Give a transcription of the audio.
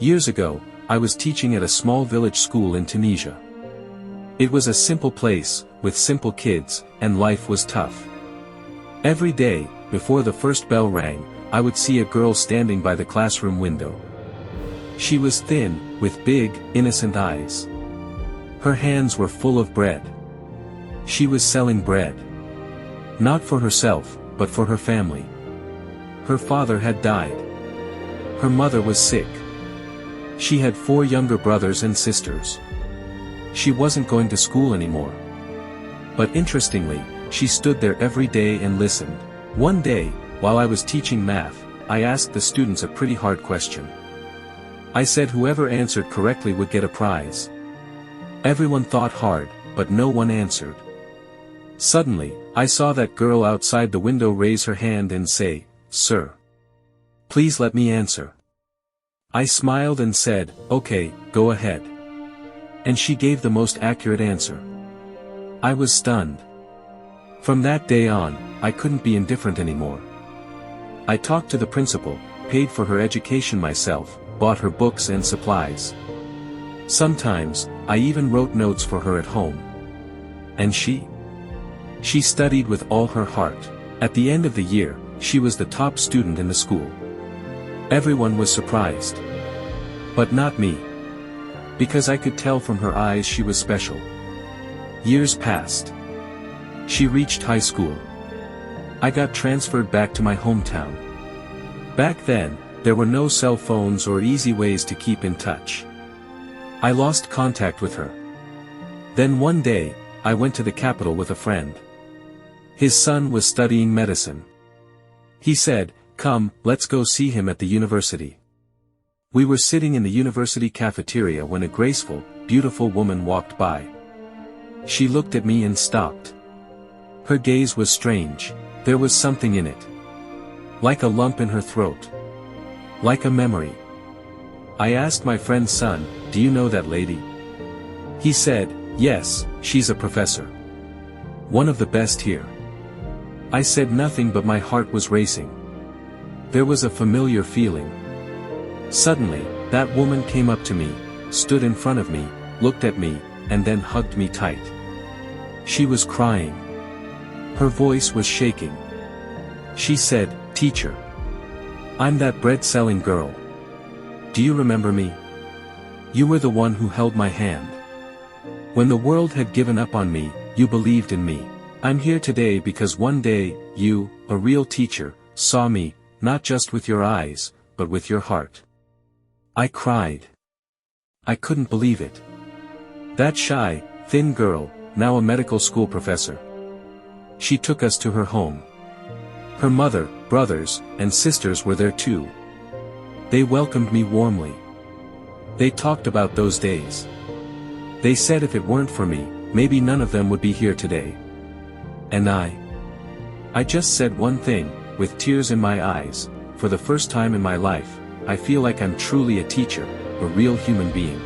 Years ago, I was teaching at a small village school in Tunisia. It was a simple place, with simple kids, and life was tough. Every day, before the first bell rang, I would see a girl standing by the classroom window. She was thin, with big, innocent eyes. Her hands were full of bread. She was selling bread. Not for herself, but for her family. Her father had died. Her mother was sick. She had 4 younger brothers and sisters. She wasn't going to school anymore. But interestingly, she stood there every day and listened. One day, while I was teaching math, I asked the students a pretty hard question. I said whoever answered correctly would get a prize. Everyone thought hard, but no one answered. Suddenly, I saw that girl outside the window raise her hand and say, "Sir, please let me answer." I smiled and said, "Okay, go ahead." And she gave the most accurate answer. I was stunned. From that day on, I couldn't be indifferent anymore. I talked to the principal, paid for her education myself, bought her books and supplies. Sometimes, I even wrote notes for her at home. And she studied with all her heart. At the end of the year, she was the top student in the school. Everyone was surprised. But not me. Because I could tell from her eyes she was special. Years passed. She reached high school. I got transferred back to my hometown. Back then, there were no cell phones or easy ways to keep in touch. I lost contact with her. Then one day, I went to the capital with a friend. His son was studying medicine. He said, "Come, let's go see him at the university." We were sitting in the university cafeteria when a graceful, beautiful woman walked by. She looked at me and stopped. Her gaze was strange. There was something in it. Like a lump in her throat. Like a memory. I asked my friend's son, "Do you know that lady?" He said, "Yes, she's a professor. One of the best here." I said nothing, but my heart was racing. There was a familiar feeling. Suddenly, that woman came up to me, stood in front of me, looked at me, and then hugged me tight. She was crying. Her voice was shaking. She said, "Teacher, I'm that bread-selling girl. Do you remember me? You were the one who held my hand. When the world had given up on me, you believed in me. I'm here today because one day, you, a real teacher, saw me, not just with your eyes, but with your heart." I cried. I couldn't believe it. That shy, thin girl, now a medical school professor. She took us to her home. Her mother, brothers, and sisters were there too. They welcomed me warmly. They talked about those days. They said if it weren't for me, maybe none of them would be here today. And I just said one thing, with tears in my eyes, for the first time in my life, I feel like I'm truly a teacher, a real human being.